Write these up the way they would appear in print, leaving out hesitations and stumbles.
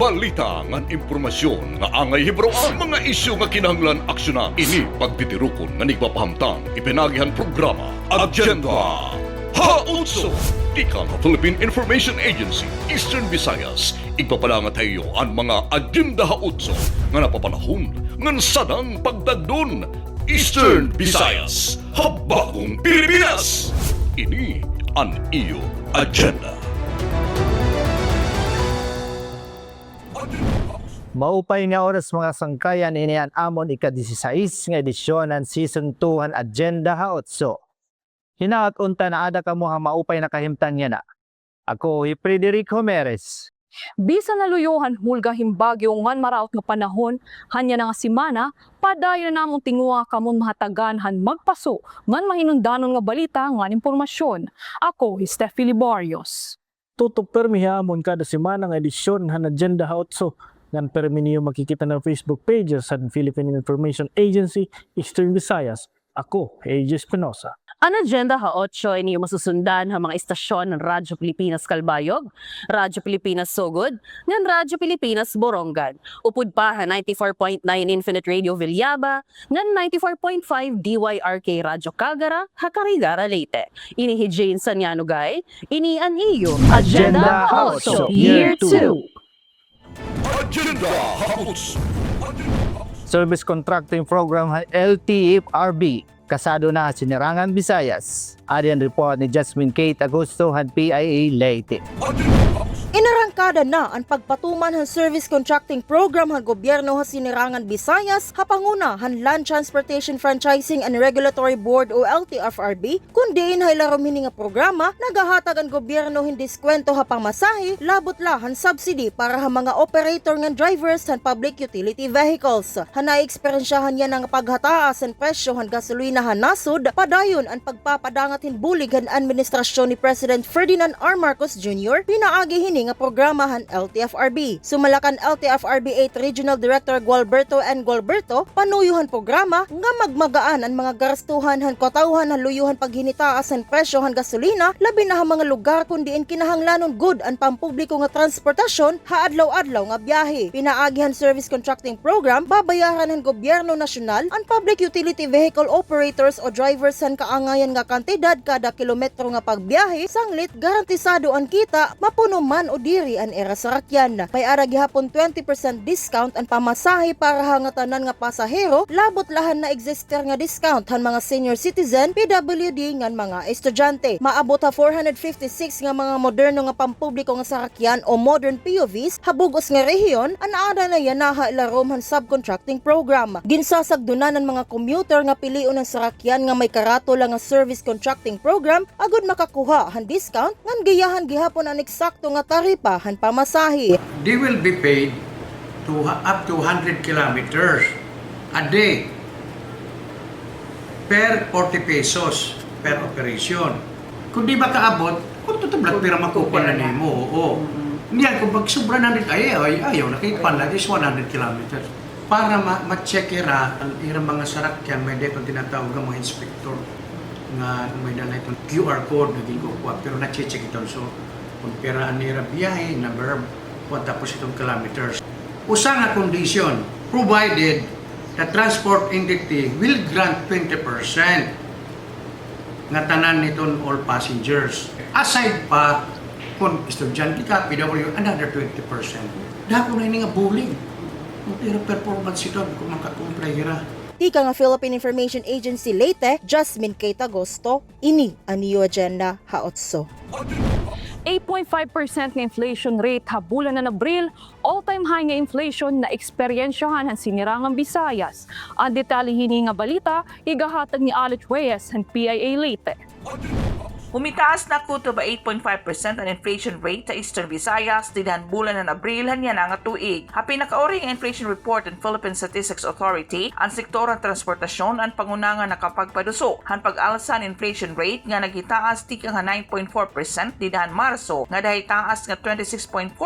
balita ngan impormasyon nga angay hibroan, mga isyu nga kinahanglan aksyonan. Ini pagtitirukon nga nagpapahamtang ipinagihan programa Agenda Hautso. Ika nga Philippine Information Agency, Eastern Visayas, igpapalangat tayo ang mga Agenda Hautso nga napapanahon ngan sadang pagdagdon. Eastern Visayas, Habagong Pilipinas. Ini ang iyo agenda. Maupay nga oras mga sangkayan inian amon ika-16 nga edisyon ng Season 2 han Agenda Hautso. Hinaat unta na ada ka mo ha maupay na kahimtang niya na. Ako hi Frederick Homeres. Bisan na luyohan hulga himbagyo ngan maraot nga panahon, hanya na nga simana, padayon na namong tinguha kamon mahataganhan magpaso, ngan mahinundanon nga balita ngan impormasyon. Ako hi Steffi Libarios. Tutok permi hamon kada semana nga edisyon han Agenda Hautso. Ngan permi niyo makikita ng Facebook pages sa Philippine Information Agency, Eastern Visayas. Ako, AJ Espinosa. Ang Agenda Hautso ay niyo masusundan ang mga istasyon ng Radyo Pilipinas Calbayog, Radyo Pilipinas Sogod, ng Radyo Pilipinas Borongan. Upod pa ang 94.9 Infinite Radio Villaba, ng 94.5 DYRK Radyo Cagara, Hakarigara Leyte. Ini hi Jane Sanyanugay, ini ang iyo Agenda Hautso Year 2. Agenda Hautso. Service Contracting Program LTFRB. Kasado na Sinirangan Visayas. Adian report ni Jasmine Kate Agosto han PIA Leyte. Inarangkada na ang pagpatuman han Service Contracting Program han gobyerno ha Sinirangan Visayas hapanguna han Land Transportation Franchising and Regulatory Board o LTFRB kundi inhaylarom hini nga programa nagahatag ang gobyerno hin diskwento ha pangmasahe labot la han subsidy para ha mga operator ng drivers han public utility vehicles. Hanay eksperyensyahan niya ng paghataas ang presyo han gasolina han nasod padayon ang pagpapadangat hin bulig han administrasyon ni President Ferdinand R. Marcos Jr. pinaagi hini nga programahan LTFRB. Sumalakan LTFRB 8 Regional Director Gualberto N. Gualberto, panuyuhan programa nga magmagaan ang mga garastuhan han katawhan han luyuhan paghinitaas ang presyo han gasolina labi na ha mga lugar kundiin kinahanglanon good ang pampubliko nga transportasyon ha adlaw-adlaw nga biyahe. Pinaagihan Service Contracting Program babayaran han gobyerno nasyonal ang public utility vehicle operators o drivers han kaangayan nga kantidad kada kilometro nga pagbiyahe sanglit garantisado ang kita mapuno man o diri an era sa rakyan. May ara gihapon 20% discount ang pamasahe para hangatanan nga pasahero, labot lahan na exister nga discount han mga senior citizen, PWD ngan mga estudyante. Maabot ha 456 nga mga moderno nga pampubliko nga sarakyan o modern POVs habugos nga rehiyon an ada na yanaha ilarom han subcontracting program. Ginsasagdunan ng mga commuter nga piliun ng sarakyan nga may karatula nga service contracting program agud makakuha han discount ngan giyahan gihapon ang eksakto nga taripa han pamasahe. They will be paid to up to 100 kilometers a day per 40 pesos per operation. Kung di ba kaabot, kung tutublat pira makukuha na nimo, oo. Niyan, kung pag sobra na rin, ayaw, nakipan lang is 100 kilometers. Para ma-check ang irang mga sarakyan, may detong tinatawag ang mga inspector nga may dala itong QR code na ginkukuha, pero na-check ito. So, kung piraan nila biyahe, number, tapos itong kilometers. Usa nga condition, provided the transport entity will grant 20% nga tanan niton all passengers. Aside pa, kung estudyante ka, PW, another 20%. Dako na nga bullying. Kung tira performance ito, kung makakumplay ra. Ika nga Philippine Information Agency Leyte, Jasmine Kate Agosto, ini ang iyo Agenda Hautso. 8.5% nga inflation rate habulan na Abril, all-time high nga inflation na eksperyensyahan han Sinirangan Visayas. Ang detalye hini nga balita, igahatag ni Alex Reyes han PIA Leyte. Humitaas na kuto ba 8.5% ang inflation rate sa Eastern Visayas dinan bulan ng Abril hanya nga tuig. Hapi nakaori ang inflation report ng Philippine Statistics Authority, ang sektor ng transportasyon ang pangunangan nakapagpaduso. Han pag-alsa ng inflation rate nga nagitaas tika nga 9.4% dinan Marso nga dahil taas nga 26.4%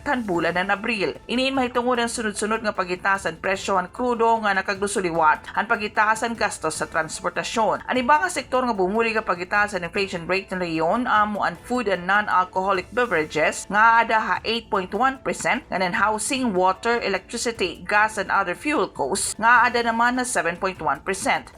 han bulan ng Abril. Iniin mahitungod ang sunod-sunod nga pagitaas ang presyo ang krudo nga nakagdusuliwat, han pagitaas ang gastos sa transportasyon. Ang iba nga sektor nga bumuli nga pagitaas ang inflation rate ng reyon amo ang food and non-alcoholic beverages nga ada ha 8.1%, ngayon housing, water, electricity, gas and other fuel costs nga ada naman na 7.1%.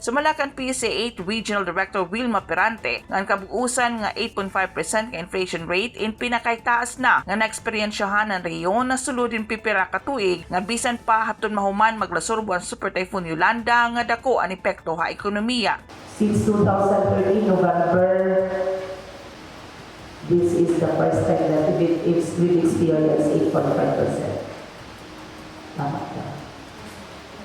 Sumalakan PSA 8 Regional Director Wilma Perante nga ang kabuusan nga 8.5% nga inflation rate in pinakaytaas na nga naeksperyensyahan ng reyon na sulodin pipira ka tuig nga bisan pa haton mahuman maglasurbo ang Super Typhoon Yolanda nga dako ang epekto ha ekonomiya. Since 2013 November, this is the first time that we've experienced 8.5%. Tama ka.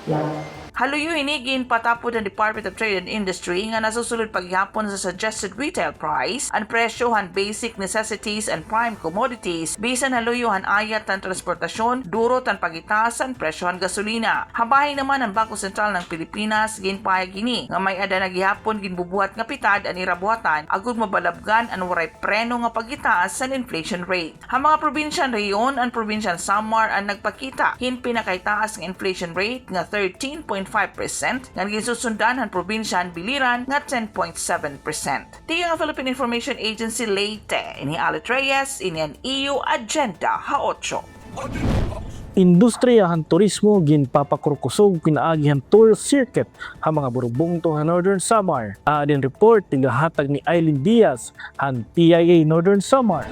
Yeah. Haluyo hinigin patapod ng Department of Trade and Industry nga nasusulod paghihapon sa suggested retail price ang presyohan basic necessities and prime commodities bisan haluyuhan ayat ng transportasyon duro tan pagitaas ang presyohan gasolina. Habahin naman ang Bangko Sentral ng Pilipinas ginpayag gini nga may ada na gihapon ginbubuhat nga pitad ang irabuhatan agud mabalabgan ang waray preno nga pagitaas sa inflation rate. Ang mga probinsyan reyon ang probinsyan Samar ang nagpakita hin pinakaytaas nga inflation rate nga 13.5% nga gisusundan ang probinsyan Biliran nga 10.7%. Tiga ang Philippine Information Agency Leyte, ini Alit Reyes, ini ang EU Agenda Ha-8. Industriyahan turismo ginpapakurkusog pinaagihan tour circuit ang mga burubong to Northern Samar. Adin report tigahatag ni Eileen Diaz han PIA Northern Samar.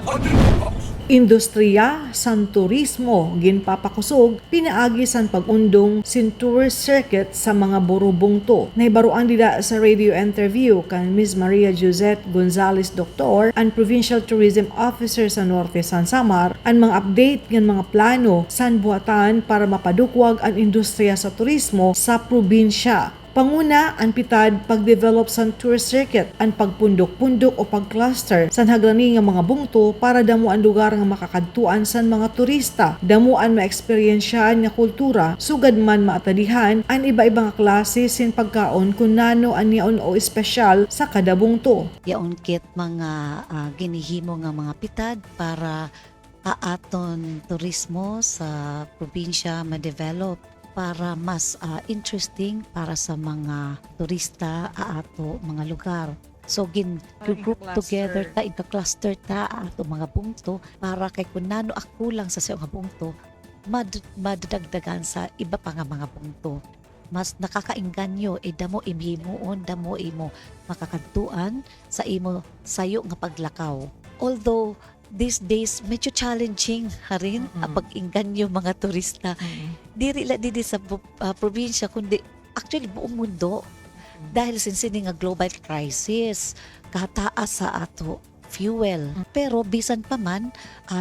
Industriya san turismo ginpapakusog pinaagi san pag-undong sin tour circuit sa mga burubong to. Naibaruan dida sa radio interview kan Ms. Maria Josette Gonzales Doctor, ang Provincial Tourism Officer sa Norte San Samar, ang mga update ng mga plano san buhatan para mapadukwag ang industriya sa turismo sa probinsya. Panguna, ang pitad pag-develop sa tour circuit, ang pagpundok-pundok o pag-cluster sa haglani nga mga bungto para damo ang lugar nga makakadtuan sa mga turista, damuan ma-eksperyensyahan nga kultura, sugad man maatadihan ang iba-ibang klase sin pagkaon kung nano ang niyaon o espesyal sa kada bungto. Yaon kit mga ginihimo nga mga pitad para aton turismo sa probinsya ma-develop para mas interesting para sa mga turista ato mga lugar. So group together ta, ika-cluster ta ato mga bungto para kay kunano ako lang sa mga bungto madadagdagan sa iba pa nga mga bungto. Mas nakakainganyo damo imhimuon, damo imo makakadtuan sa imo sayo nga paglakaw. Although these days medyo challenging rin pag-inganyo mga turista. Diri sa probinsya kundi actually buong mundo dahil sinsini nga global crisis kataas sa ato fuel. Pero bisan pa man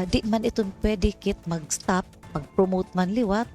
di man iton pwede kit mag-stop pag-promote man liwat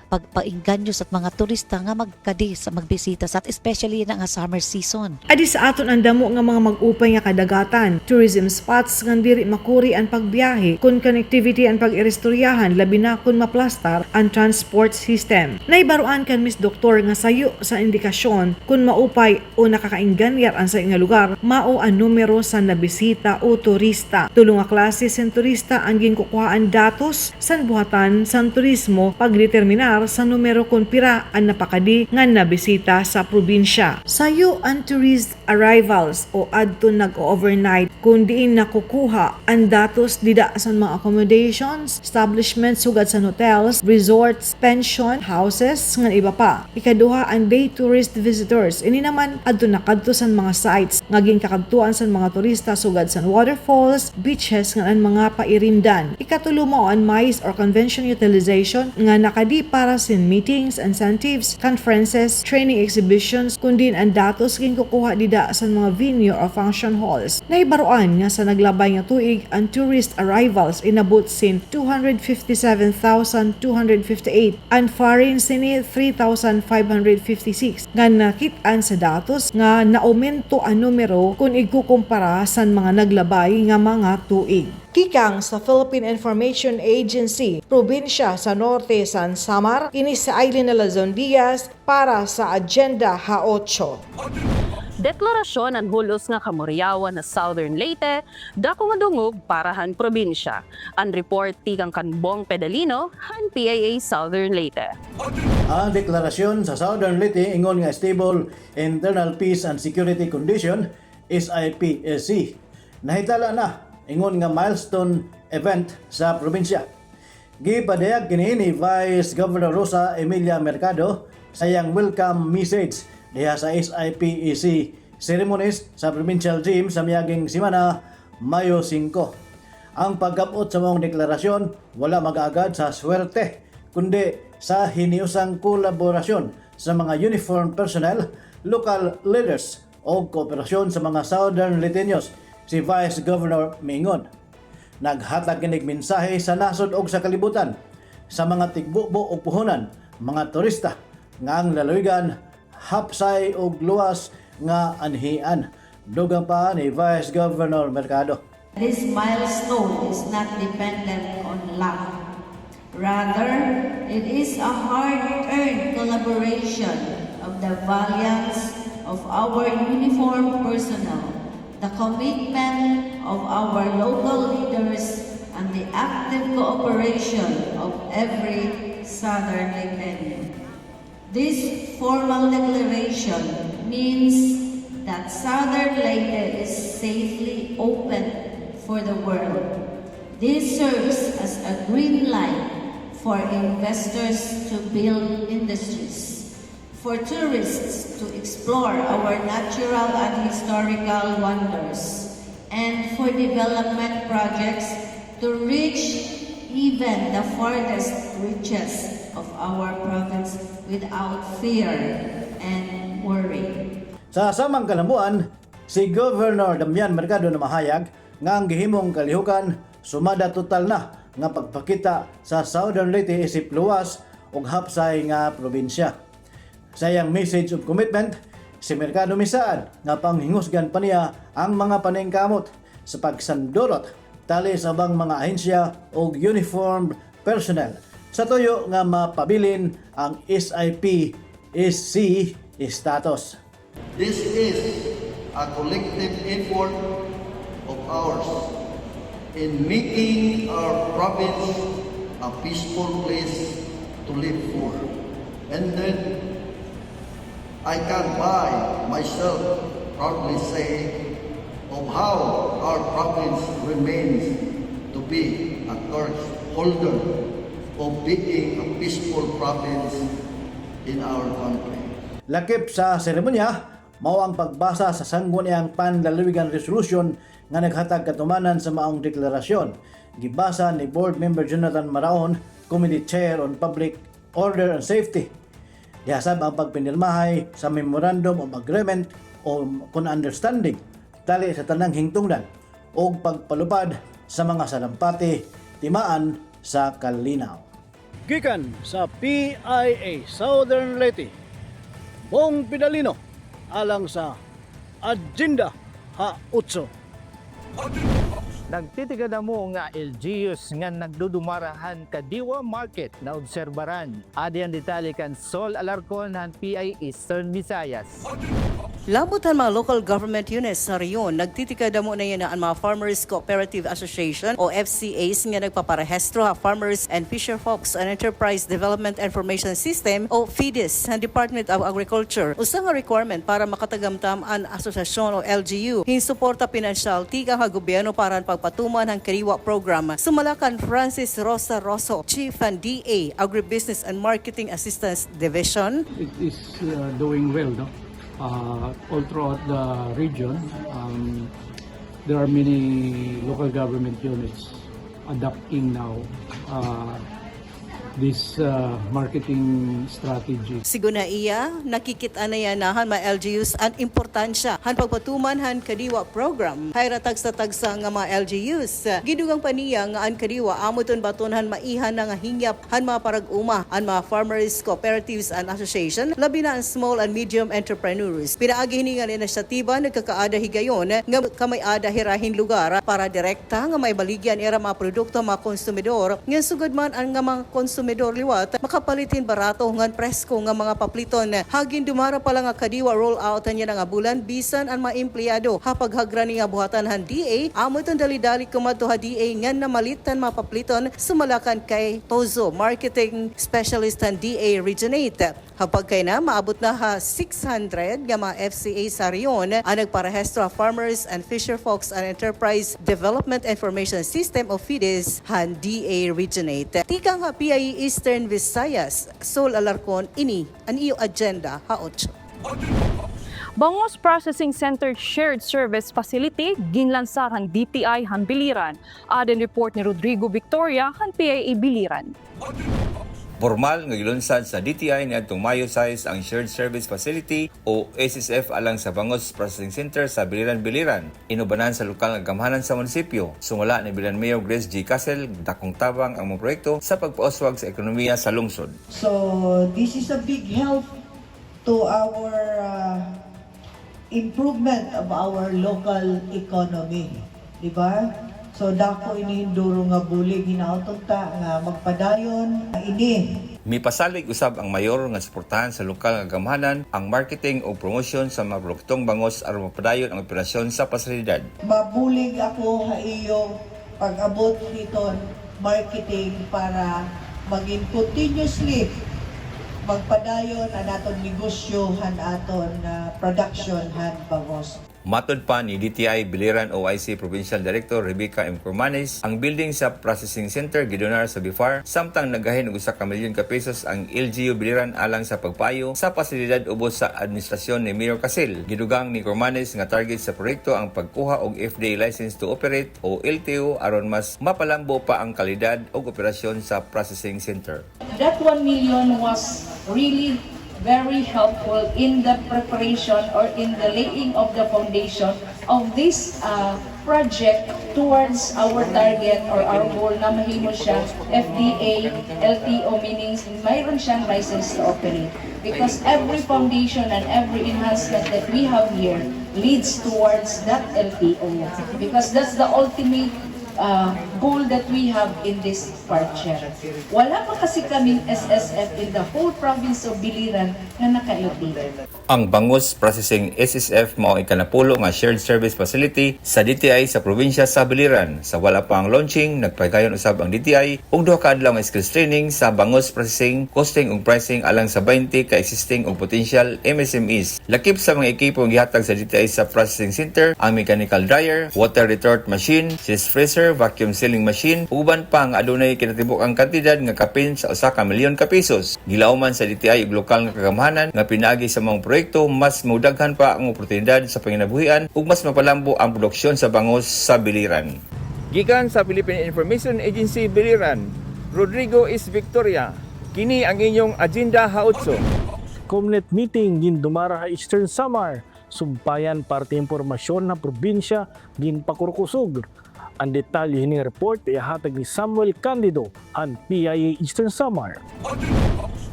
pagpainganyo sa mga turista nga magkadi sa magbisita sa especially na nga summer season. Adi sa aton ang damo nga mga mag-upay nga kadagatan, tourism spots nga diri makuri ang pagbiyahe, kun connectivity ang pag-irestoryahan labi na kun maplastar ang transport system. Naibaruan kan Miss Doktor nga sayo sa indikasyon kun maupay o nakakainganyar ang sa nga lugar, mao ang numero sa nabisita o turista. Tulong nga klase sen turista ang ginkukuhaan datos san buhatan san turismo pagdeterminar sa numero kung pira ang napakadi nga nabisita sa probinsya. Sayo ang tourist arrivals o adto nag-overnight kung diin nakukuha ang datos dida sa mga accommodations, establishments sugad sa hotels, resorts, pension, houses, nga iba pa. Ikaduha ang day tourist visitors. Ini naman adto nakadto sa mga sites nga ginkakantuan sa mga turista sugad sa waterfalls, beaches nga ang mga pairindan. Ikatulo mo ang MICE or convention utilization nga nakadi para sin meetings, incentives, conferences, training exhibitions, kundi ang datos ginkukuha dida sa mga venue or function halls. Naibaruan nga sa naglabay nga tuig ang tourist arrivals inabot sin 257,258 and foreign sini 3,556 nga nakit-an sa datos nga naumento ang numero kung ikukumpara sa mga naglabay nga mga tuig. Kikang sa Philippine Information Agency, probinsya sa Norte San Samar, kini si Eileen Alazon Diaz para sa Agenda Ha-8. Deklarasyon ang hulos nga kamoryawan na Southern Leyte, dako nga dungog para han probinsya. Ang report tigang Kanbong Pedalino, han PIA Southern Leyte. Ang deklarasyon sa Southern Leyte ingon nga stable internal peace and security condition SIPSC Nahitala na ingon nga milestone event sa probinsya. Gipadayag kini ni Vice Governor Rosa Emilia Mercado sa iyang welcome message diha sa SIPEC ceremonies sa Provincial Gym sa miaging semana Mayo 5. Ang pagkabot sa mong deklarasyon wala mag-agad sa swerte kundi sa hiniusang kolaborasyon sa mga uniformed personnel, local leaders o kooperasyon sa mga Southern Liteños, si Vice Governor Mingon. Naghatag kinig mensahe sa nasod o sa kalibutan sa mga tigbubo o puhunan, mga turista nga ang lalawigan hapsay o luwas nga anhian. Dugang pa ni Vice Governor Mercado. This milestone is not dependent on luck. Rather, it is a hard-earned collaboration of the valiance of our uniformed personnel, the commitment of our local leaders, and the active cooperation of every Southern Liteño. This formal declaration means that Southern Leyte is safely open for the world. This serves as a green light for investors to build industries, for tourists to explore our natural and historical wonders, and for development projects to reach even the farthest reaches of our province without fear and worry. Sa samang kalamuan, si Governor Damian Mercado na mahayag nga ang gihimong kalihukan sumada total na nga pagpakita sa Southern Leyte isip luwas ug hapsay nga probinsya. Sa iyang message of commitment, si Mercado misaad nga panghingusgan pa niya ang mga paningkamot sa pagsandurot tali sa bang mga ahensya o uniformed personnel sa tuyo nga mapabilin ang SIPEC status. This is a collective effort of ours in making our province a peaceful place to live for. And then I can by myself proudly say of how our province remains to be a torch holder of being a peaceful province in our country. Lakip sa seremonya, mao ang pagbasa sa sangguniang panlalawigan resolution nga naghatag katumanan sa maong deklarasyon. Gibasa ni Board Member Jonathan Maraon, Committee Chair on Public Order and Safety. Dihasab ang pagpinirmahay sa Memorandum of Agreement o understanding tali sa tanang hingtungdan o pagpalupad sa mga salampati timaan sa kalinaw. Gikan sa PIA Southern Leyte, Bong Pidalino, alang sa Agenda Ha-8. Nagtitigan na mo nga LGUs nga nagdudumarahan kadiwa market na obserbaran. Adi ang detalye kan Sol Alarcon ng PI Eastern Visayas. Labutan mga local government units sa riyon, nagtitika damo na yan ang mga Farmers Cooperative Association o FCAs nga nagpaparehestro ha Farmers and Fisher Folks and Enterprise Development Information System o FIDIS ng Department of Agriculture. Usa nga requirement para makatagamtam ang asosasyon o LGU, hinsuporta pinansyal tiga nga gobyerno para pagpatuman ng Kariwa Program. Sumalakan Francis Rosa Rosso, Chief and DA, Agribusiness and Marketing Assistance Division. It is doing well, no? All throughout the region, there are many local government units adopting now this marketing strategy. Siguna iya, nakikita na yan na han mga LGUs ang importansya han pagpatuman han Kadiwa Program. Hayra tagsa-tagsa nga mga LGUs. Gidugang paniya nga ang Kadiwa amuton baton han maihan na nga hingyap han mga parag-uma ang mga Farmers Cooperatives and Association, labi na ang small and medium entrepreneurs. Pinaagi hiningan inisyatiba nagkakaada higayon nga kamay-ada hirahin lugar para direkta nga may baligyan era mga produkto mga konsumidor. Nga sugod man ang nga mga konsumidor konsumidor liwat makapalitin barato ngan presko nga mga papliton. Hagin dumara pa lang nga kadiwa roll out niya nga bulan bisan ang mga empleyado hapag hagrani nga buhatan han DA amo itong dali-dali kumadto ha DA ngan namalitan mga papliton sumalakan kay Tozo Marketing Specialist han DA Regionate. Hapag kay na maabot na ha 600 nga mga FCA sa riyon ang nagparehestro Farmers and Fisher Folks and Enterprise Development Information System o FIDES han DA Regionate. Tikang ha PIE Eastern Visayas, Sol Alarcon, ini ang iyo agenda ha 8. Bangos Processing Center Shared Service Facility ginlansar han DTI han Biliran. Aden report ni Rodrigo Victoria han PIE Biliran. Formal nga gilunsad sa DTI niadtong Mayo 6 ang Shared Service Facility o SSF alang sa Bangos Processing Center sa Biliran. Inubanan sa lokal nga gamhanan sa munisipyo. Sumala ni Biliran Mayor Grace G. Casel dakong tabang ang mga proyekto sa pagpauswag sa ekonomiya sa lungsod. So this is a big help to our improvement of our local economy, di ba? So dako inihinduro nga bulig hinautog ta nga magpadayon ini. Mipasalig usab ang mayor nga suportahan sa lokal nga gamhanan ang marketing o promotion sa mga produktong bangos aron mapadayon ang operasyon sa pasilidad. Mabulig ako ha iyong pag-abot nito marketing para maging continuously magpadayon ang aton negosyo han aton production han bangos. Matod pa ni DTI Biliran OIC Provincial Director Rebecca M. Cormanes, ang building sa Processing Center gidonar sa BIFAR samtang nagahin og 1 milyon ka pesos ang LGU Biliran alang sa pagpayo sa pasilidad ubos sa administrasyon ni Mayor Casel. Gidugang ni Cormanes nga target sa proyekto ang pagkuha og FDA License to Operate o LTO aron mas mapalambo pa ang kalidad og operasyon sa Processing Center. That 1 million was really very helpful in the preparation or in the laying of the foundation of this project towards our target or our goal na mahimo siya FDA, LTO, meaning mayroon siyang license to operate. Because every foundation and every enhancement that we have here leads towards that LTO. Because that's the ultimate goal that we have in this project. Wala pa kasi kaming SSF in the whole province of Biliran na naka-LTO. Ang Bangos Processing SSF mao ikanapulo nga shared service facility sa DTI sa probinsya sa Biliran. Sa wala pa ang launching, nagpagayon usab ang DTI og 2 ka adlaw nga skills training sa Bangos Processing, costing ug pricing alang sa 20 ka existing ug potential MSMEs. Lakip sa mga ekipo ang gihatag sa DTI sa Processing Center ang mechanical dryer, water retort machine, cheese freezer, vacuum sealing machine, uban pa nga adunay kinatibuk ang kantidad nga kapin sa 1 ka milyon ka pesos. Gilauman sa DTI ug lokal nga kagamhanan nga pinaagi sa mga proyekto mas maudaghan pa ang oportunidad sa panginabuhian ug mas mapalambo ang produksyon sa bangos sa Biliran. Gikan sa Philippine Information Agency Biliran, Rodrigo is Victoria. Kini ang inyong agenda hautso. Comnet meeting gindumara ha Eastern Samar. Sumpayan parte impormasyon na probinsya ginpakurkusog. Ang detalye hining report ihatag ni Samuel Candido ang PIE Eastern Samar.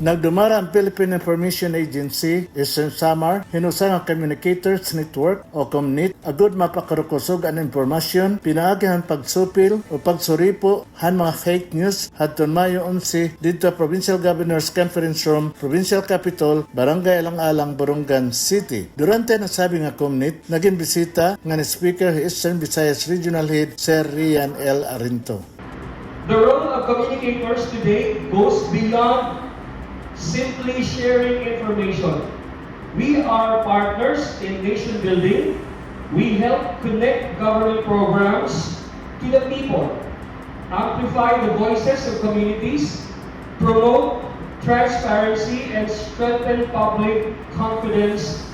Nagdumara ang Philippine Information Agency, Eastern Samar, hinusang ang Communicators Network o COMNET, agud mapakarukusog ang impormasyon, pinaagi ang pagsupil o pagsuripo han mga fake news hadton Mayo 11 dito Provincial Governor's Conference Room, Provincial Capitol, Barangay Alang-Alang, Borongan City. Durante nasabi nga COMNET, naging bisita nga ni Speaker Eastern Visayas Regional Head Sir Rian L. Arinto. The role of communicators today goes beyond simply sharing information. We are partners in nation building. We help connect government programs to the people, amplify the voices of communities, promote transparency, and strengthen public confidence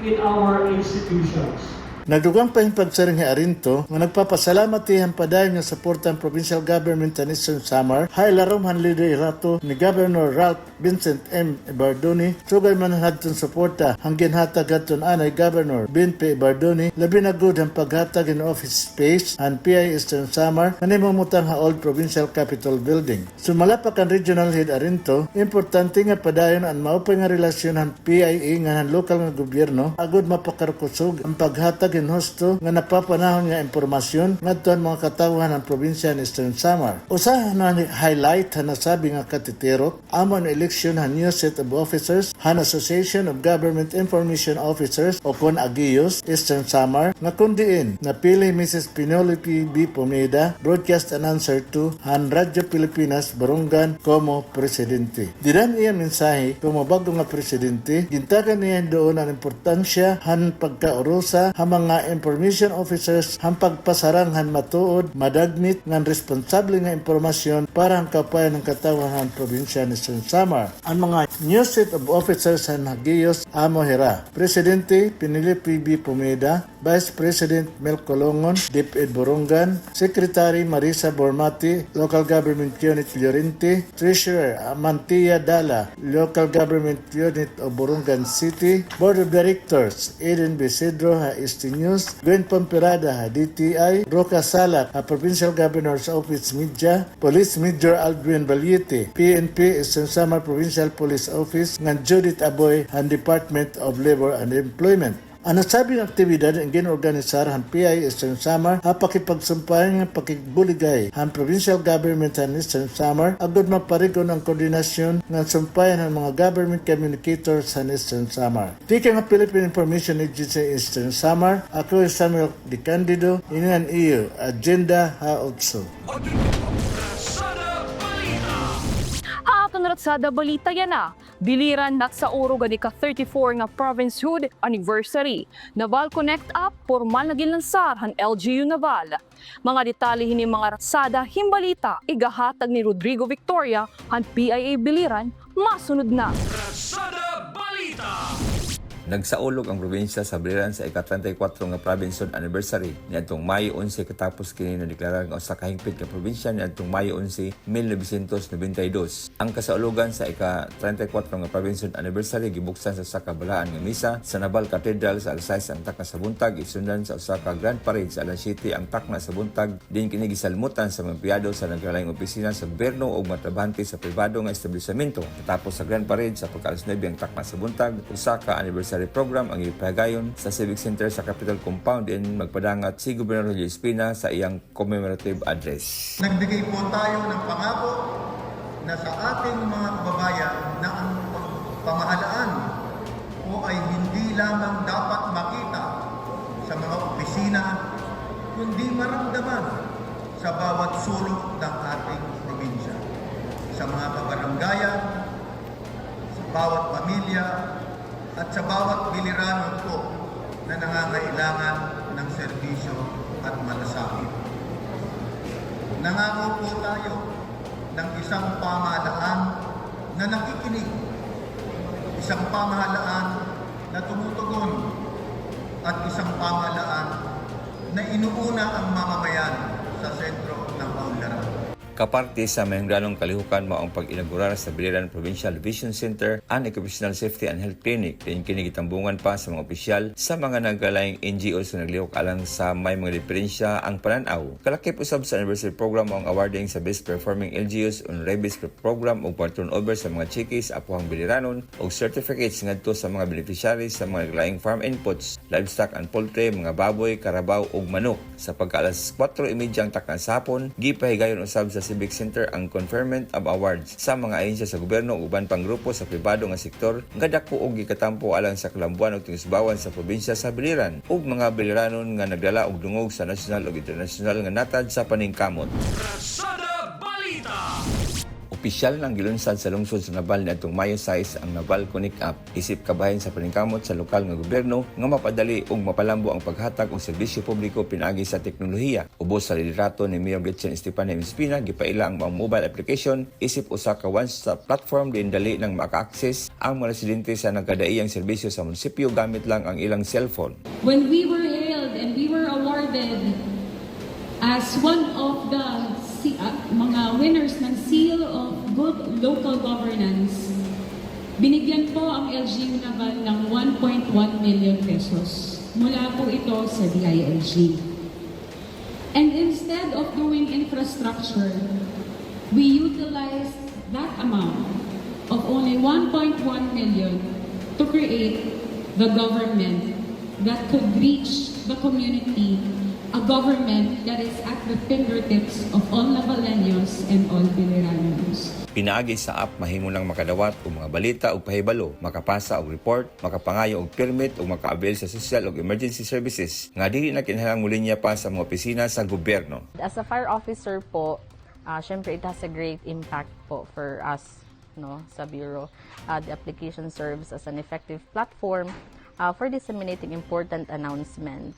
in our institutions. Nagdugang pahimpagsaring ni Arinto nga nagpapasalamat tiyang padayon nga suporta ang provincial government ng Eastern Samar hay larom han liderato ni Governor Ralph Vincent M. Bardoni sugay man hadton suporta hangin hatag hadton anay Governor Ben P. Bardoni labi na good ang paghatag in office space ang PIE Eastern Samar nga nimumutang ha Old Provincial Capitol Building. Sumalapak ang Regional Head Arinto, importante nga padayon ang maupay nga relasyon ang PIE nga ang lokal nga gobyerno agud mapakarukusog ang paghatag ginhusto nga napapanahon nga impormasyon ngadto mga katawhan ng probinsya ni Eastern Samar. Usa na highlight na sabi nga katitero amon election han new set of officers han Association of Government Information Officers o kon AGIOS Eastern Samar nga kundiin napili Mrs. Penelope B. Pomeda, broadcast announcer to han Radyo Pilipinas Borongan como presidente. Diran iya mensahe como bago nga presidente, gintagan niya doon ang importansya han pagkaurusa han mga information officers han pagpasarang han matuod, madagmit ngan responsable nga impormasyon para ang kapayan ng katawan han probinsya ni Eastern Samar. Ang mga new set of officers han Hagios amo hira. Presidente Penelope B. Pomeda, Vice President Mel Colongon, DepEd Borongan, Secretary Marisa Bormati, Local Government Unit Llorente, Treasurer Amantia Dala, Local Government Unit of Borongan City, Board of Directors Eden Besidro ha News, Gwen Pomperada ha DTI, Roca Salak ha Provincial Governor's Office Media, Police Major Aldwin Valiete, PNP Eastern Samar Provincial Police Office, ngan Judith Aboy han Department of Labor and Employment. Ang nasabing aktibidad ang ginorganisar han PI Eastern Samar ha pakipagsumpayan ng pakigbuligay han Provincial Government han Eastern Samar agud maparigon ang koordinasyon ng sumpayan han mga government communicators han Eastern Samar. Tika nga Philippine Information Agency Eastern Samar, ako Samuel Di Candido, inian iyo, Agenda Ha-8. Ratsada balita yan na. Biliran na sa oro gani ka 34 nga provincehood anniversary. Naval Connect App formal na ginlansar han LGU Naval. Mga detalye hini mga ratsada himbalita igahatag ni Rodrigo Victoria han PIA Biliran masunod na. Ratsada balita. Nagsaulog ang probinsya sa Biliran sa ika-34 nga provincial anniversary niadtong Mayo 11 katapos kini nadeklara nga usa ka hingpit nga probinsya niadtong Mayo 11, 1992. Ang kasaulugan sa ika-34 nga provincial anniversary gibuksan sa usa ka balaan nga misa sa Naval Cathedral sa alas 6 ang takna sa buntag, isundan sa usa ka grand parade sa alas 7 ang takna sa buntag. Din kini gisalmutan sa mga empleyado sa naglalayong opisina sa gobyerno ug matrabahante sa pribado nga establishmento. Tapos sa grand parade sa pagka-alas 9 ang takna sa buntag, usa ka anniversary program ang ipagayon sa Civic Center sa Capitol Compound din magpadangat si Gobernador Julio Espina sa iyang commemorative address. Nagbigay po tayo ng pangako na sa ating mga kababayan na ang pamahalaan po ay hindi lamang dapat makita sa mga opisina kundi maramdaman sa bawat sulok ng ating probinsya, sa mga kabaranggayan, sa bawat pamilya, at sa bawat Bilirano po na nangangailangan ng serbisyo at malasakit. Nangako po tayo ng isang pamahalaan na nakikinig, isang pamahalaan na tumutugon, at isang pamahalaan na inuuna ang mamamayan sa sentro ng kaunlaran. Kaparte sa mayangganong kalihukan mao ang pag-inaugurar sa Biliran Provincial Vision Center and Occupational Safety and Health Clinic. Din kini gitambungan pa sa mga opisyal sa mga naglalayong NGOs na naglihok alang sa may mga diferensya ang pananaw. Kalakip usab sa anniversary program ang awarding sa Best Performing LGUs on Rabies Program ug turnover sa mga chikis apuhang Biliranon ug certificates ngadto sa mga beneficiaries sa mga naglalayong farm inputs, livestock and poultry, mga baboy, karabaw ug manok. Sa pagkaalas 4:30 ang takna sa hapon, gipahigayon usab sa Civic Center ang conferment of awards sa mga ahensya sa gobyerno ug uban pang grupo sa pribado nga sektor nga dako og gikatampo alang sa kalambuan ug tinusbawan sa probinsya sa Biliran ug mga Biliranon nga nagdala og dungog sa nasyonal ug internasyonal nga natad sa paningkamot. Ratsada Balita. Opisyal nang gilunsad sa lungsod sa Naval niadtong Mayo 6 ang Naval Connect App isip kabahin sa paningkamot sa lokal nga gobyerno nga mapadali ug mapalambo ang paghatag og serbisyo publiko pinaagi sa teknolohiya. Ubos sa liderato ni Mayor Gretchen Estefania Espina gipaila ang mobile application isip usa ka one-stop platform din dali nang maka-access ang mga residente sa nagkadaiyang serbisyo sa munisipyo gamit lang ang ilang cellphone. When we were hailed and we were awarded as one of the mga winners ng Seal of Good Local Governance, binigyan po ang LGU Naval ng 1.1 million pesos. Mula po ito sa DILG. And instead of doing infrastructure, we utilized that amount of only 1.1 million to create the government that could reach the community a government that is at the fingertips of all Navaleños and all Biliranos. Pinaagi sa app mahimo lang makadawat og mga balita ug pahibalo, makapasa og report, makapangayo og permit ug makaabel sa social ug emergency services nga dili na kinahanglan mulinya pa sa mga opisina sa gobyerno. As a fire officer po, syempre it has a great impact po for us, no, sa Bureau. The application serves as an effective platform for disseminating important announcements,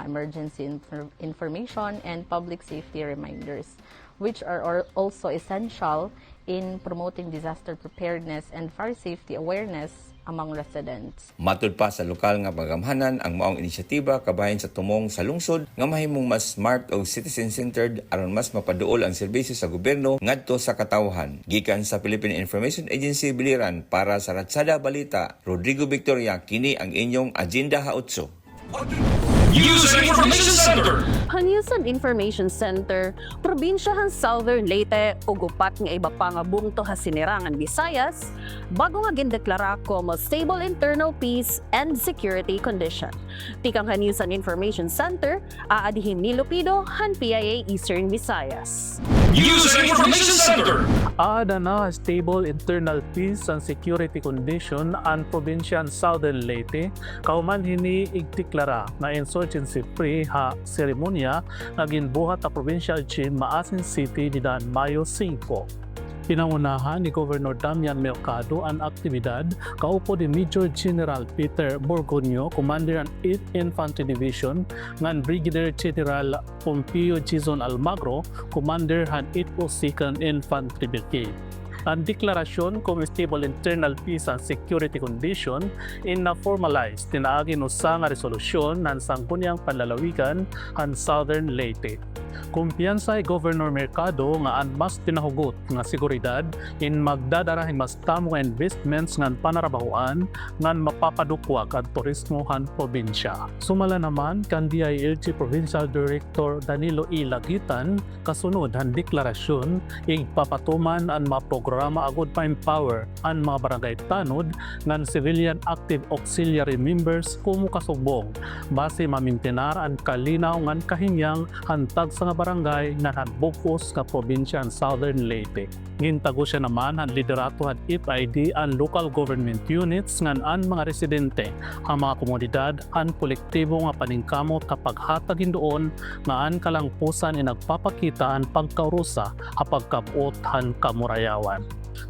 emergency information, and public safety reminders, which are also essential in promoting disaster preparedness and fire safety awareness among residents. Matud pa sa lokal nga pagamhanan ang maong inisyatiba kabahin sa tumong sa lungsod nga mahimong mas smart o citizen-centered aron mas mapaduol ang serbisyo sa gobyerno ngadto sa katawhan. Gikan sa Philippine Information Agency Biliran para sa Ratsada Balita, Rodrigo Victoria, kini ang inyong Agenda Ha-8. News and Information Center. News and Information Center, probinsyahan Southern Leyte ug upat nga iba pa nga bungto ha sinirangan Visayas bago nga gindeklara como stable internal peace and security condition. Tikang News and Information Center, aadihin ni Lupido han PIA Eastern Visayas. News and Information Center. Aada na stable internal peace and security condition ang probinsyan Southern Leyte kauman hini igdeklara na insurgency-free ha seremonya na ginbuhat sa Provincial Chief Maasin City didan Mayo 5. Pinangunahan ni Governor Damian Mercado ang aktibidad kaupo ni Major General Peter Borgonio, Commander ng 8th Infantry Division, ngan Brigadier General Pompeo Gizon Almagro, Commander ng 802nd Infantry Brigade. Ang deklarasyon kung stable internal peace and security condition in na formalized tinaagin usa nga resolusyon ng sangkuniang panlalawigan ang Southern Leyte. Kumpiyansa ay Governor Mercado nga ang mas tinahugot nga seguridad in magdadarahin mas tamo nga investments ngan panarabahuan ngan mapapadukwa kan turismo han probinsya. Sumala naman kan DILG Provincial Director Danilo E. Lagitan kasunod han deklarasyon igpapatuman ang mga programa agud pa-empower ang mga barangay tanod ngan civilian active auxiliary members kumu kasubong base mamintenar ang kalinaw ngan kahinyang hantag sa nga barangay na nagbukus ka probinsya ang Southern Leyte. Gintago siya naman ang liderato at FID ang local government units ngan ang mga residente, ang mga komunidad, ang kolektibo nga paningkamot kapag hatagin doon nga ang kalangpusan ay nagpapakita ang pagkaurusa kapag kabot ang kamurayawan.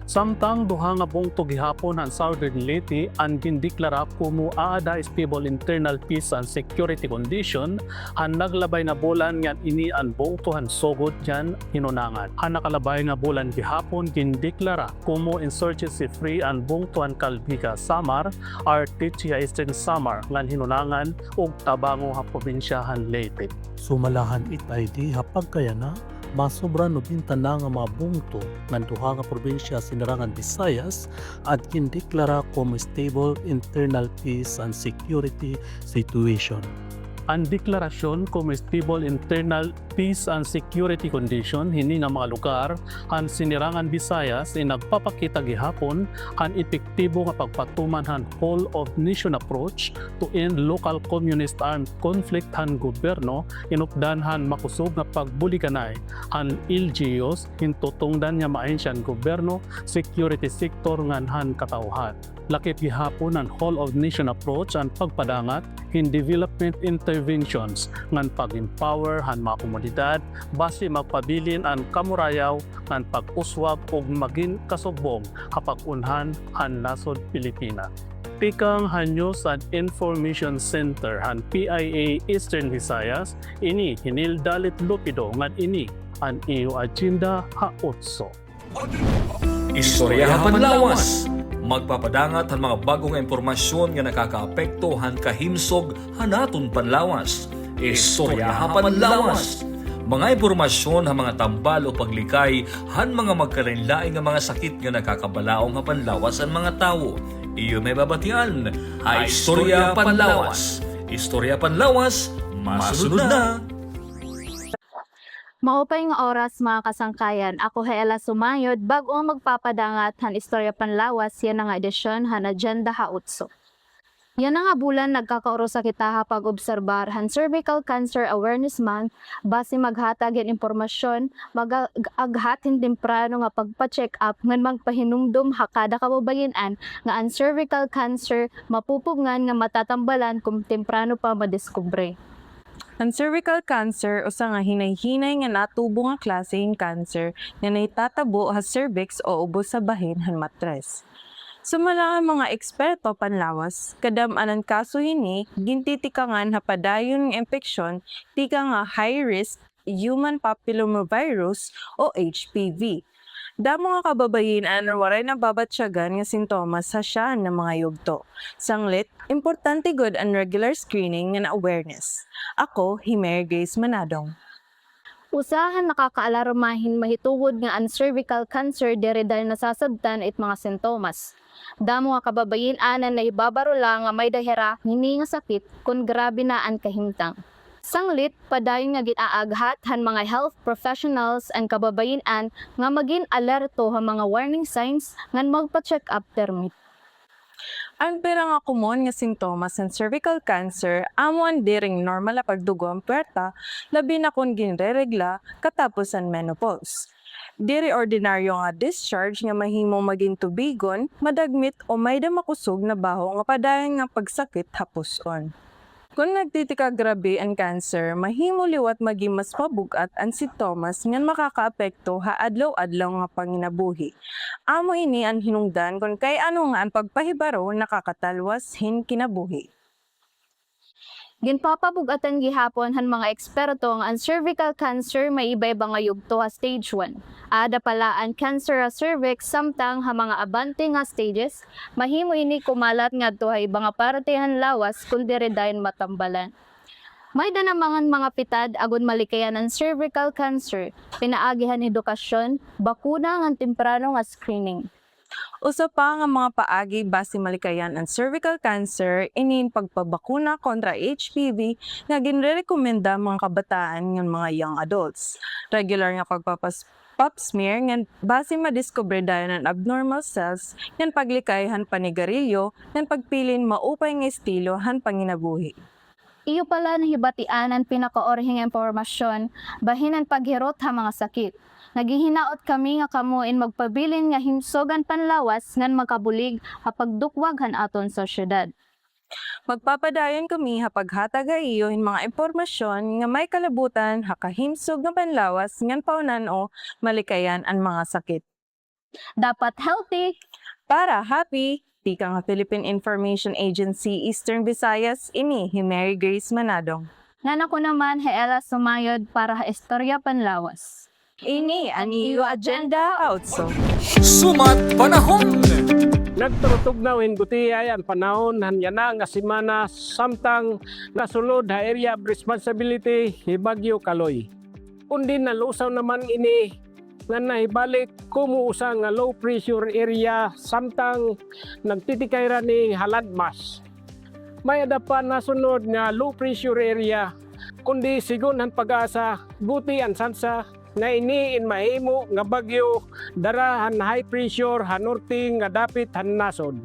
Samtang duha nga bungto gihapon ang Southern Leyte ang gindeklara kumu aada stable internal peace and security condition han naglabay na bulan nga ini ang bungtohan sugod diyan hinunangan. Han nakalabay nga bulan gihapon gindeklara kumu insurgency free ang bungtohan Calvica Samar RTC Eastern Samar ngan hinunangan ug Tabango ha probinsyahan Leyte. Sumalahan FID hapag kaya na masobra no bintana nga mga bungto ng duha nga probinsya sinarangan Visayas at gindeklara como stable internal peace and security situation. Ang deklarasyon como stable internal peace and security condition hini nga mga lugar ang sinirangan Visayas ay nagpapakita gihapon ang epektibo nga pagpatuman han whole of nation approach to end local communist armed conflict han gobyerno inupdan han makusog nga pagbuliganay han LGUs hintutungdan nga maaensyan gobyerno security sector ngan han katawhan. Lakip gihapon ang whole of nation approach ang pagpadangat in development interventions ngan pag-empower han mga komunidad base magpabilin ang kamurayaw ngan pag-uswag ug maging kasubong kapag unhan han nasod Pilipinas. Pikang han News and Information Center han PIA Eastern Visayas ini hinildalit lupido ngan ini ang iyo Agenda Ha-8. Istoryahan Panlawas. Magpapadangat ang mga bagong impormasyon nga nakakaapekto han kahimsog hanaton panlawas. Istoryahan Panlawas. Mga impormasyon ang mga tambal o paglikay han mga magkalinlaing nga mga sakit nga nakakabalaong ha panlawas ang mga tao. Iyo may babatian. Istorya Panlawas. Istorya Panlawas. Masunod na. Maupay nga oras mga kasangkayan, ako Ella Sumayod, bago ang magpapadangat han Istorya Panlawas, yan ang edisyon han Agenda Ha-8. Yan nga bulan nagkakauro sa kita pag-obserbar han Cervical Cancer Awareness Month base maghatag yan impormasyon mag-aghatin temprano nga pagpa-check up ngan magpahinumdum hakada kababayan-an nga ang cervical cancer mapupugnan nga matatambalan kung temprano pa madiskubre. Ang cervical cancer usa nga hinay-hinay nga natubo nga klase ng cancer nga naitatabo sa cervix o ubos sa bahin han matres. Sumala ang mga eksperto panlawas, kadam-anan kaso hini, gintitikangan hapadayon ng impeksyon, tika nga high-risk human papillomavirus o HPV. Damo nga kababayin-an waray na babatsyagan nga sintomas sa siyaan ng mga yugto. Sanglit, importante good ang regular screening nga awareness. Ako, Himer Grace Manadong. Usahan nakakaalarmahin mahituwod nga ang cervical cancer diri dahil nasasabtan it mga sintomas. Damo nga kababayin-anan na ibabaro lang nga may dahira hini nga sakit kung grabe na ang kahimtang. Sanglit, padayon nga ginaaghat han mga health professionals and kababayin-an nga maging alerto ha mga warning signs nga magpa-check up termit. Ang pera nga common nga sintomas ng cervical cancer amo ang diring normal na pagdugo ang puwerta labi na kung ginreregla katapos ang menopause. Diri ordinaryo nga discharge nga mahimong maging tubigon, madagmit o may damakusog na baho nga padayon nga pagsakit hapuson. Kung nagtitika grabe ang cancer, mahimo liwat maging mas mabugat ang sintomas nga makakaapekto ha adlaw-adlaw nga panginabuhi. Amo ini ang hinungdan kung kay ano nga ang pagpahibaro nakakatalwas hin kinabuhi. Ginpapabugatan gihapon han mga eksperto nga ang cervical cancer may iba-iba nga yugto ha stage 1. Ada pala ang cancer sa cervix samtang ha mga abante nga stages, mahimo ini kumalat ngadto ha ibang parte han lawas kun diri dayon matambalan. May danamangan mga pitad agon malikayan ang cervical cancer, pinaagihan edukasyon, bakuna nga temprano nga screening. Usa pa nga mga paagi base malikayan ang cervical cancer inin pagpabakuna kontra HPV nga ginrekomenda mga kabataan ng mga young adults. Regular nga pap smear nga base madiskubre dayon ang abnormal cells nga paglikay han panigarilyo nga pagpilin maupay nga estilo han panginabuhi. Iyo pala nahibatian ang pinakaorhing impormasyon bahin ang paghirot ha mga sakit. Naghihinaot kami nga kamuin magpabilin nga himsogan panlawas ngan makabulig ha pagdukwag han aton sosyedad. Magpapadayon kami ha paghatag iyo hin mga impormasyon nga may kalabutan ha kahimsog nga panlawas ngan paunan o malikayan ang mga sakit. Dapat healthy para happy. Tika nga Philippine Information Agency Eastern Visayas ini Himer Grace Manadong. Nga ko naman Ella Sumayod para ha istorya panlawas. Ini ang iyo agenda also. Sumat panahon! Nagturutugnaw gutiyay ang panahon hanyana nga simana samtang nasulod ha area of responsibility Hibagyo Kaloy. Kundi nalusaw naman ini nga naibalik kumuusa nga low pressure area samtang nagtitikay ra ni haladmas. May adapa nasunod nga low pressure area kundi sigon ang pag-asa buti ang sansa nga iniin mahimo nga bagyo dara han high pressure hanorting nga dapit han nasod.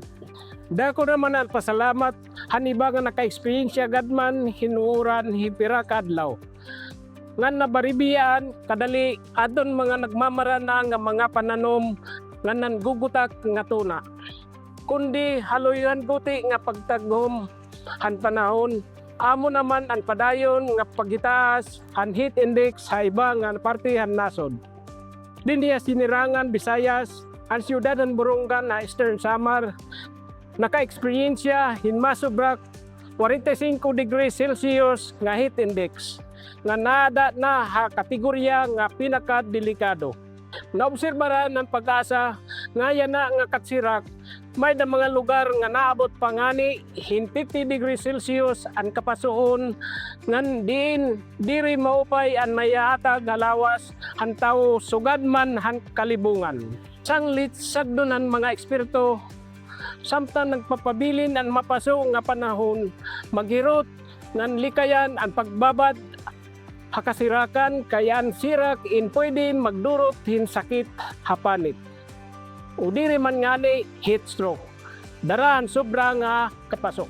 Dako naman ang pasalamat haniba nga naka-experience gadman hinuuran hipira kadlaw. Ngan nabaribiyaan kadali adon mga nagmamarana nga mga pananom nga nangugutak nga tuna. Kundi haloyan buti nga pagtagom han panahon. Amo naman ang padayon nga pagitaas han heat index sa iba nga parte han nasod. Dinhi sinirangan Visayas ang siyudad ng Borongan na Eastern Samar naka-experience hinmasobrak 45 degrees Celsius nga heat index nga nada na ha kategorya nga pinakadelikado. Naobserbaran ng pag-asa nga yan na nga katsirak may da mga lugar nga naabot pangani 50 degrees Celsius ang kapasuon ngan diri maupay ang mayahatag halawas ang tao sugad man han kalibungan. Sanglit sagdonan mga eksperto samtang nagpapabilin ang mapaso nga panahon maghirot ngan likayan ang pagbabad hakasirakan kaya ang sirak in pwede magdurot hin sakit hapanit. O diri man ngani heat stroke. Daran sobra nga kapasok.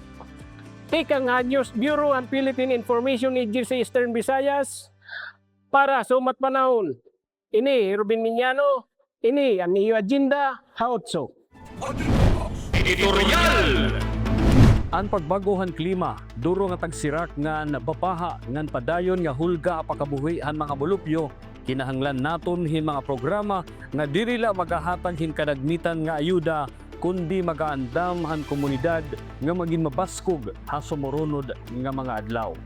Tika nga News Bureau ang Philippine Information Agency Eastern Visayas para sa umat panahon. Ini Ruben Miñano, ini ang iyo agenda, haotso. Editorial! Ang pagbaguhan klima, duro nga tagsirak nga nabapaha ngan padayon nga hulga pakabuhi han mga bulupyo, kinahanglan naton hin mga programa nga diri la magahatag hin kadagmitan nga ayuda kundi magaandam han komunidad nga maging mabaskog ha sumurunod nga mga adlaw.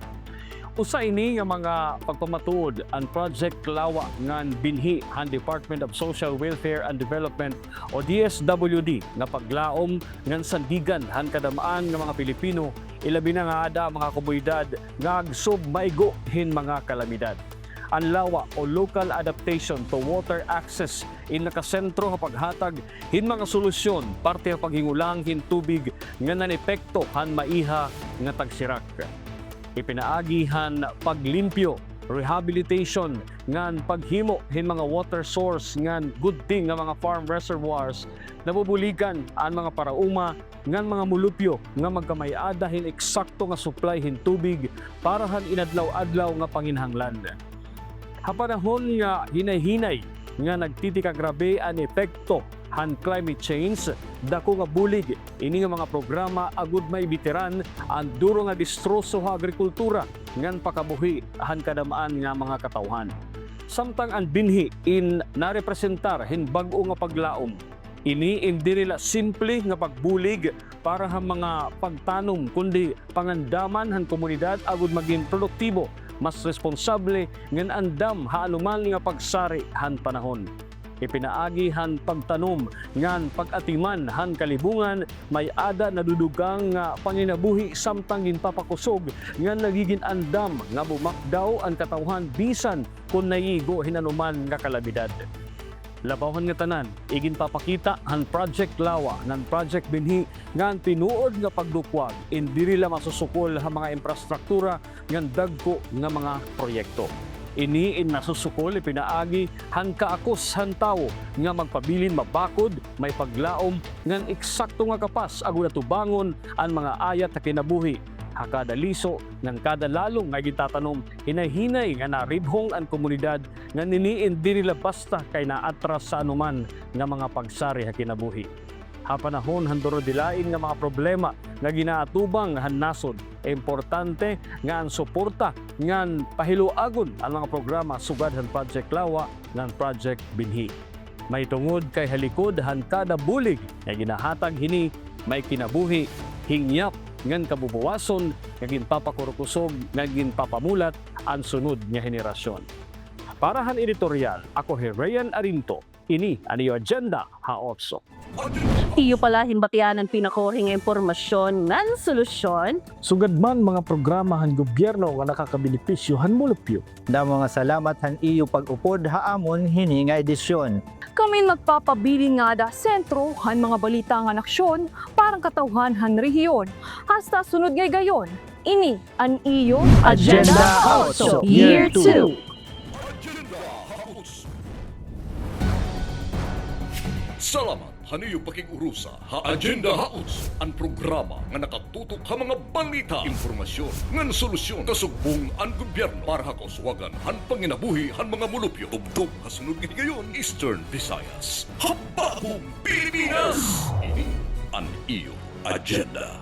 Usa ini nga mga pagpamatuod ang Project Lawa ngan binhi han Department of Social Welfare and Development o DSWD nga paglaom ngan sandigan han kadamaan nga mga Pilipino ilabi na nga ada mga komunidad nga agsub maigo hin mga kalamidad. Ang lawa o local adaptation to water access in nakasentro nga paghatag hin mga solusyon parte nga paghingulang hin tubig nga nanepekto han maiha nga tagsirak. Ipinaagihan paglimpyo, rehabilitation, ngan paghimo hin mga water source ngan good thing nga mga farm reservoirs, nabubulikan ang mga parauma ngan mga mulupyo nga magkamayada hin eksakto nga supply hin tubig para han inadlaw-adlaw nga panginhanglan. Hapanahon nga hinay-hinay nga nagtitika grabe ang epekto han climate change, dako nga bulig ini nga mga programa agud may bitiran ang duro nga distroso ha agrikultura ngan pakabuhi han kadamaan nga mga katawhan. Samtang ang binhi in narepresentar hin bag-o nga paglaom, ini hindi nila simple nga pagbulig para ha mga pagtanom kundi pangandaman han komunidad agud maging produktibo, mas responsable ngan andam ha anuman nga pagsari han panahon. Ipinaagi han pagtanom ngan pag-atiman han kalibungan may ada nadudugang nga panginabuhi samtang ginpapakusog ngan nagiging andam nga bumakdaw ang katawhan bisan kung naigo hinanuman nga kalabidad. Labawan nga tanan, igin papakita han Project Lawa ng Project Binhi ngan tinuod nga pagdukwag indiri la masusukol ha mga infrastruktura ngan dagko nga mga proyekto. Ini in nasusukol ipinaagi han kaakos han tawo nga magpabilin mabakod may paglaom ngan eksakto nga kapas agud atubangon ang mga ayat na kinabuhi. Hakada liso ngan kada lalong nga gitatanom hinay-hinay nga naribhong ang komunidad nga niniin diri la basta kay naatras sa anuman nga mga pagsari ha kinabuhi. Hapanahon han duro dilain nga mga problema nga ginaatubang han nasod. Importante nga ang suporta ngan pahiluagon ang mga programa sugad han Project Lawa ngan Project Binhi. May tungod kay halikod han kada bulig nga ginahatag hini may kinabuhi hingyap ngan kabubuwason nga ginpapakurukusog nga ginpapamulat ang sunod nga henerasyon. Para han editorial, ako Herayan Arinto. Ini ang iyo agenda haotso. Iyo pala hinbatian ang pinakoring impormasyon ng solusyon. Sugad man mga programa han gobyerno nga nakakabenepisyo han mulupyo. Damo nga salamat han iyo pag-upod haamon hini nga edisyon. Kami magpapabiling nga da sentro han mga balita nga naksyon parang katawhan han rehiyon. Hasta sunod ngay gayon. Ini ang iyo Agenda haotso Year 2. Salamat haniyo pakigurusa ha Agenda Haots, ang programa nga nakatutok ha mga balita, impormasyon, ngan solusyon kasugbong ang gobyerno para ha kauswagan han panginabuhi han mga mulupyo. Tubtog ha sunod nga gayon Eastern Visayas. Habahong Pilipinas! Ini ang iyo agenda.